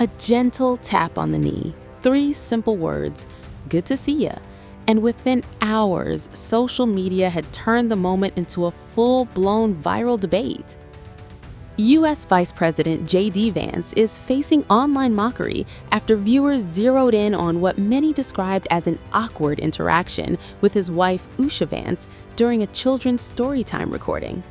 A gentle tap on the knee, 3 simple words, "Good to see ya." And within hours, social media had turned the moment into a full-blown viral debate. U.S. Vice President J.D. Vance is facing online mockery after viewers zeroed in on what many described as an awkward interaction with his wife Usha Vance during a children's Storytime recording.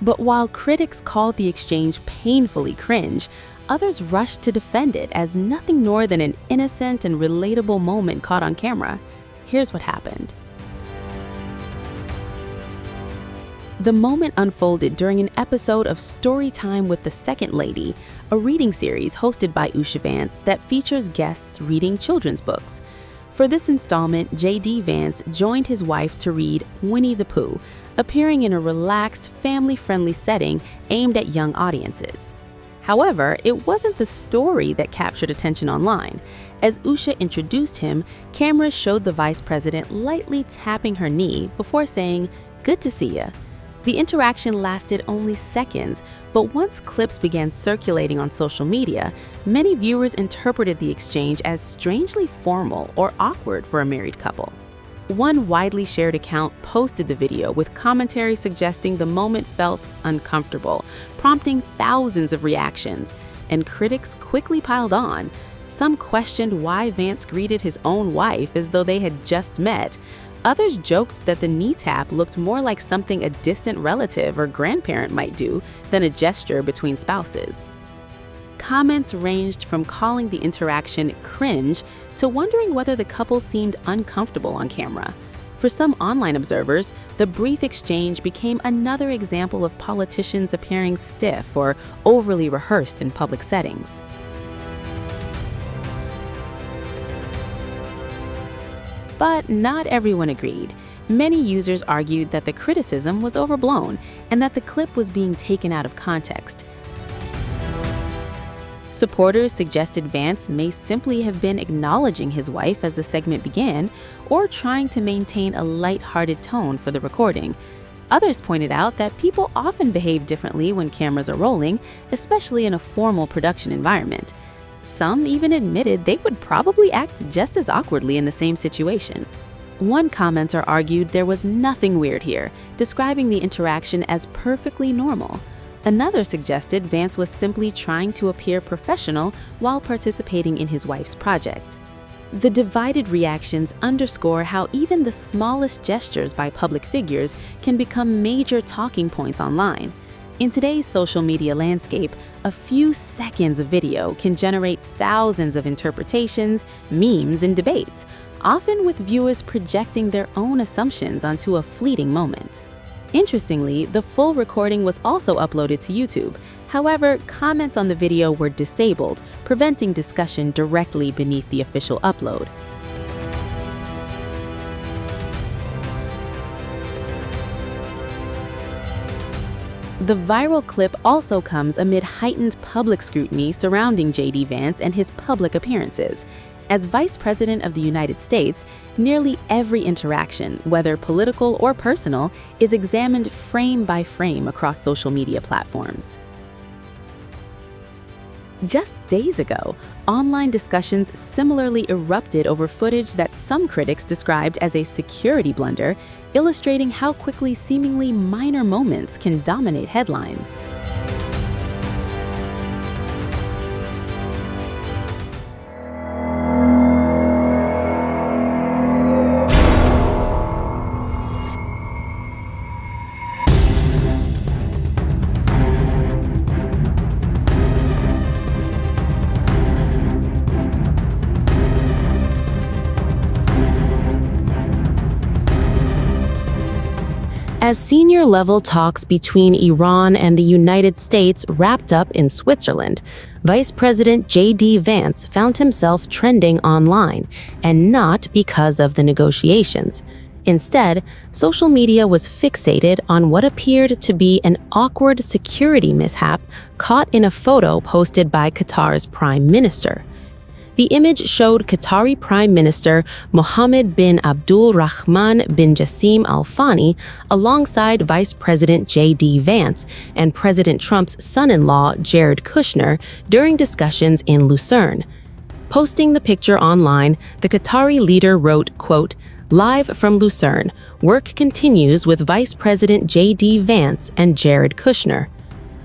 But while critics called the exchange painfully cringe, others rushed to defend it as nothing more than an innocent and relatable moment caught on camera. Here's what happened. The moment unfolded during an episode of Storytime with the Second Lady, a reading series hosted by Usha Vance that features guests reading children's books. For this installment, J.D. Vance joined his wife to read Winnie the Pooh, appearing in a relaxed, family-friendly setting aimed at young audiences. However, it wasn't the story that captured attention online. As Usha introduced him, cameras showed the vice president lightly tapping her knee before saying, "Good to see ya." The interaction lasted only seconds, but once clips began circulating on social media, many viewers interpreted the exchange as strangely formal or awkward for a married couple. One widely shared account posted the video with commentary suggesting the moment felt uncomfortable, prompting thousands of reactions, and critics quickly piled on. Some questioned why Vance greeted his own wife as though they had just met. Others joked that the knee tap looked more like something a distant relative or grandparent might do than a gesture between spouses. Comments ranged from calling the interaction cringe to wondering whether the couple seemed uncomfortable on camera. For some online observers, the brief exchange became another example of politicians appearing stiff or overly rehearsed in public settings. But not everyone agreed. Many users argued that the criticism was overblown and that the clip was being taken out of context. Supporters suggested Vance may simply have been acknowledging his wife as the segment began or trying to maintain a light-hearted tone for the recording. Others pointed out that people often behave differently when cameras are rolling, especially in a formal production environment. Some even admitted they would probably act just as awkwardly in the same situation. One commenter argued there was nothing weird here, describing the interaction as perfectly normal. Another suggested Vance was simply trying to appear professional while participating in his wife's project. The divided reactions underscore how even the smallest gestures by public figures can become major talking points online. In today's social media landscape, a few seconds of video can generate thousands of interpretations, memes, and debates, often with viewers projecting their own assumptions onto a fleeting moment. Interestingly, the full recording was also uploaded to YouTube. However, comments on the video were disabled, preventing discussion directly beneath the official upload. The viral clip also comes amid heightened public scrutiny surrounding J.D. Vance and his public appearances. As Vice President of the United States, nearly every interaction, whether political or personal, is examined frame by frame across social media platforms. Just days ago, online discussions similarly erupted over footage that some critics described as a security blunder, illustrating how quickly seemingly minor moments can dominate headlines. As senior-level talks between Iran and the United States wrapped up in Switzerland, Vice President J.D. Vance found himself trending online, and not because of the negotiations. Instead, social media was fixated on what appeared to be an awkward security mishap caught in a photo posted by Qatar's Prime Minister. The image showed Qatari Prime Minister Mohammed bin Abdul Rahman bin Jassim Al Thani alongside Vice President J.D. Vance and President Trump's son-in-law Jared Kushner during discussions in Lucerne. Posting the picture online, the Qatari leader wrote, quote, "Live from Lucerne, work continues with Vice President J.D. Vance and Jared Kushner."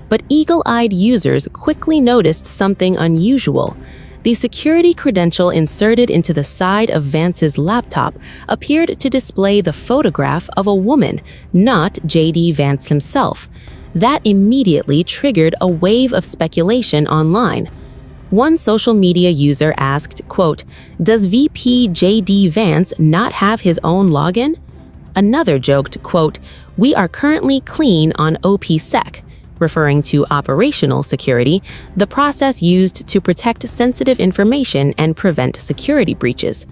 But eagle-eyed users quickly noticed something unusual. The security credential inserted into the side of Vance's laptop appeared to display the photograph of a woman, not J.D. Vance himself. That immediately triggered a wave of speculation online. One social media user asked, quote, "Does VP J.D. Vance not have his own login?" Another joked, quote, "We are currently clean on OPSec," referring to operational security, the process used to protect sensitive information and prevent security breaches.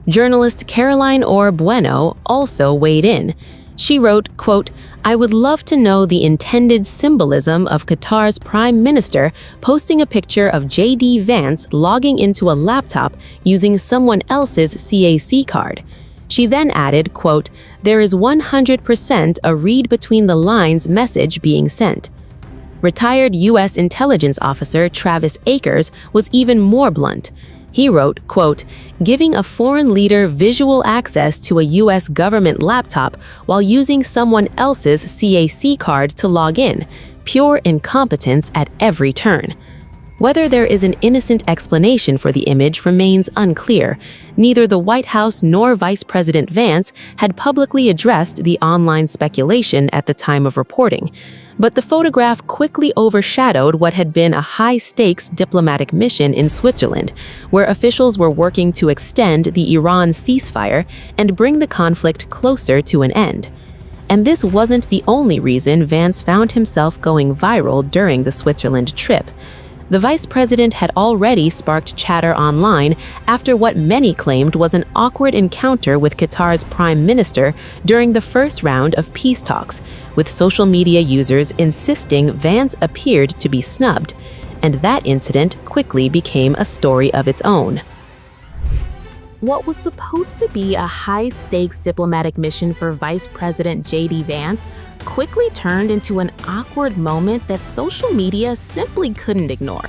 Journalist Caroline Orr Bueno also weighed in. She wrote, quote, "I would love to know the intended symbolism of Qatar's Prime Minister posting a picture of J.D. Vance logging into a laptop using someone else's CAC card." She then added, quote, "There is 100% a read between the lines message being sent." Retired U.S. intelligence officer Travis Akers was even more blunt. He wrote, quote, "Giving a foreign leader visual access to a U.S. government laptop while using someone else's CAC card to log in. Pure incompetence at every turn." Whether there is an innocent explanation for the image remains unclear. Neither the White House nor Vice President Vance had publicly addressed the online speculation at the time of reporting. But the photograph quickly overshadowed what had been a high-stakes diplomatic mission in Switzerland, where officials were working to extend the Iran ceasefire and bring the conflict closer to an end. And this wasn't the only reason Vance found himself going viral during the Switzerland trip. The vice president had already sparked chatter online after what many claimed was an awkward encounter with Qatar's prime minister during the first round of peace talks, with social media users insisting Vance appeared to be snubbed, and that incident quickly became a story of its own. What was supposed to be a high-stakes diplomatic mission for Vice President J.D. Vance quickly turned into an awkward moment that social media simply couldn't ignore.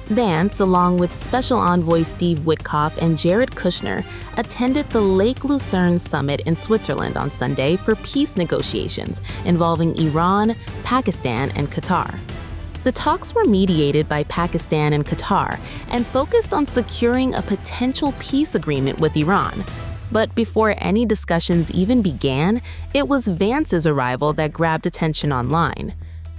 Vance, along with Special Envoy Steve Witkoff and Jared Kushner, attended the Lake Lucerne Summit in Switzerland on Sunday for peace negotiations involving Iran, Pakistan, and Qatar. The talks were mediated by Pakistan and Qatar and focused on securing a potential peace agreement with Iran. But before any discussions even began, it was Vance's arrival that grabbed attention online.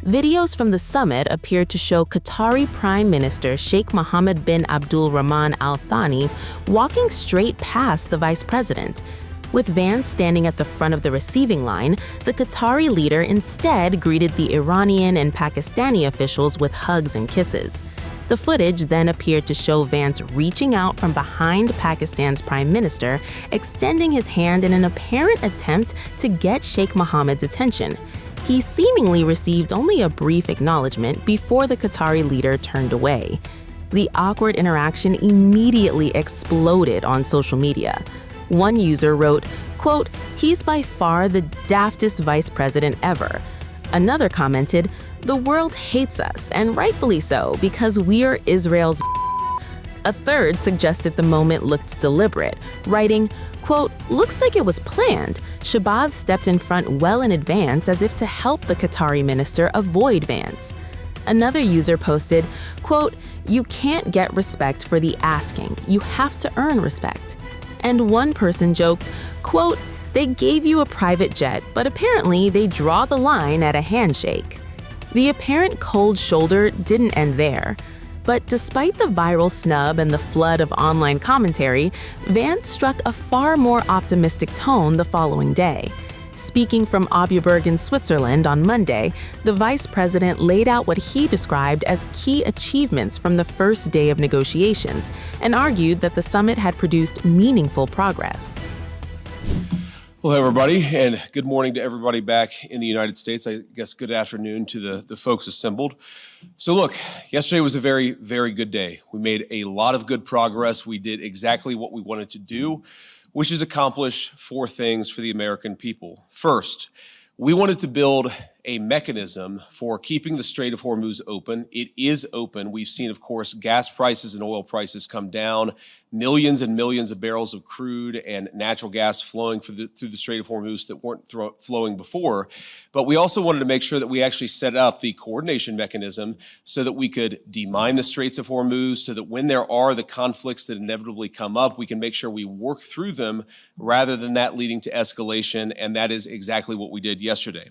Videos from the summit appeared to show Qatari Prime Minister Sheikh Mohammed bin Abdul Rahman Al Thani walking straight past the vice president. With Vance standing at the front of the receiving line, the Qatari leader instead greeted the Iranian and Pakistani officials with hugs and kisses. The footage then appeared to show Vance reaching out from behind Pakistan's prime minister, extending his hand in an apparent attempt to get Sheikh Mohammed's attention. He seemingly received only a brief acknowledgement before the Qatari leader turned away. The awkward interaction immediately exploded on social media. One user wrote, quote, "He's by far the daftest vice president ever." Another commented, "The world hates us, and rightfully so, because we're Israel's." A third suggested the moment looked deliberate, writing, quote, "Looks like it was planned. Shabazz stepped in front well in advance as if to help the Qatari minister avoid Vance." Another user posted, quote, "You can't get respect for the asking. You have to earn respect." And one person joked, quote, "They gave you a private jet, but apparently they draw the line at a handshake." The apparent cold shoulder didn't end there. But despite the viral snub and the flood of online commentary, Vance struck a far more optimistic tone the following day. Speaking from Auberberg in Switzerland on Monday, the vice president laid out what he described as key achievements from the first day of negotiations and argued that the summit had produced meaningful progress. Hello, everybody, and good morning to everybody back in the United States. I guess good afternoon to the folks assembled. So look, yesterday was a very, very good day. We made a lot of good progress. We did exactly what we wanted to do, which is accomplish four things for the American people. First, we wanted to build a mechanism for keeping the Strait of Hormuz open. It is open. We've seen, of course, gas prices and oil prices come down, millions and millions of barrels of crude and natural gas flowing through the Strait of Hormuz that weren't flowing before. But we also wanted to make sure that we actually set up the coordination mechanism so that we could demine the Straits of Hormuz, so that when there are the conflicts that inevitably come up, we can make sure we work through them rather than that leading to escalation, and that is exactly what we did yesterday.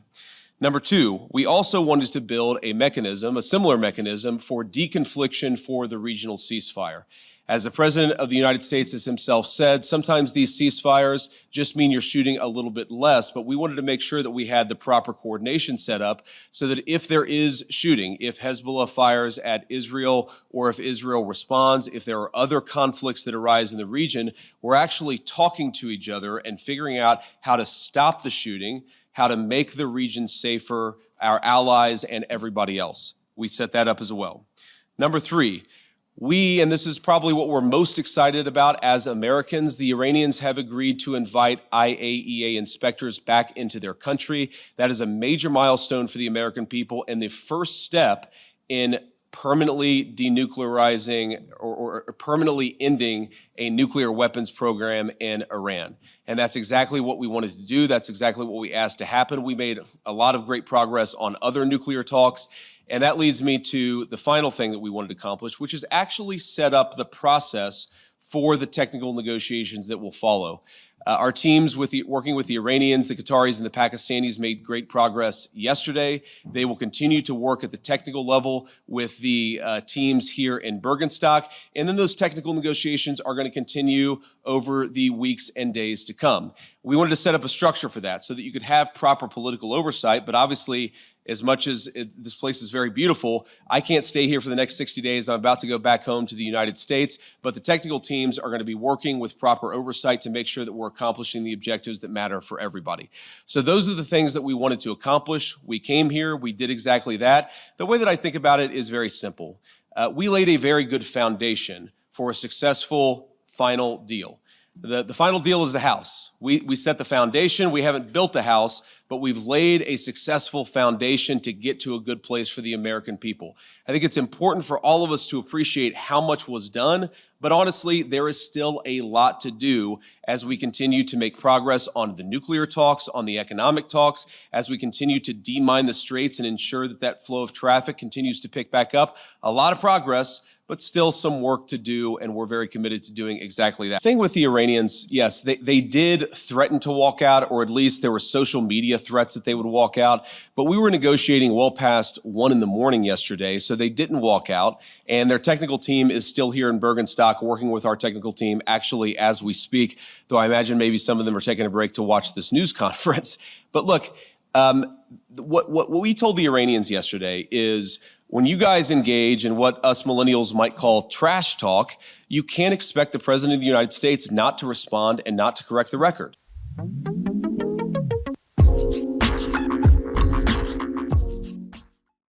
Number two, we also wanted to build a mechanism, a similar mechanism for deconfliction for the regional ceasefire. As the President of the United States has himself said, sometimes these ceasefires just mean you're shooting a little bit less, but we wanted to make sure that we had the proper coordination set up so that if there is shooting, if Hezbollah fires at Israel or if Israel responds, if there are other conflicts that arise in the region, we're actually talking to each other and figuring out how to stop the shooting, how to make the region safer, our allies, and everybody else. We set that up as well. Number three, and this is probably what we're most excited about as Americans, the Iranians have agreed to invite IAEA inspectors back into their country. That is a major milestone for the American people and the first step in permanently denuclearizing or permanently ending a nuclear weapons program in Iran. And that's exactly what we wanted to do. That's exactly what we asked to happen. We made a lot of great progress on other nuclear talks. And that leads me to the final thing that we wanted to accomplish, which is actually set up the process for the technical negotiations that will follow. Our teams working with the Iranians, the Qataris, and the Pakistanis made great progress yesterday. They will continue to work at the technical level with the teams here in Bergenstock. And then those technical negotiations are going to continue over the weeks and days to come. We wanted to set up a structure for that so that you could have proper political oversight, but obviously, as much as this place is very beautiful, I can't stay here for the next 60 days. I'm about to go back home to the United States, but the technical teams are going to be working with proper oversight to make sure that we're accomplishing the objectives that matter for everybody. So those are the things that we wanted to accomplish. We came here, we did exactly that. The way that I think about it is very simple. We laid a very good foundation for a successful final deal. The final deal is the house. We set the foundation. We haven't built the house, but we've laid a successful foundation to get to a good place for the American people. I think it's important for all of us to appreciate how much was done, but honestly, there is still a lot to do as we continue to make progress on the nuclear talks, on the economic talks, as we continue to demine the straits and ensure that that flow of traffic continues to pick back up. A lot of progress, but still some work to do, and we're very committed to doing exactly that. The thing with the Iranians, yes, they did threaten to walk out, or at least there were social media threats that they would walk out, but we were negotiating well past 1 a.m. yesterday, so they didn't walk out, and their technical team is still here in Bergenstock working with our technical team actually as we speak, though I imagine maybe some of them are taking a break to watch this news conference. But look, what we told the Iranians yesterday is when you guys engage in what us millennials might call trash talk, you can't expect the President of the United States not to respond and not to correct the record.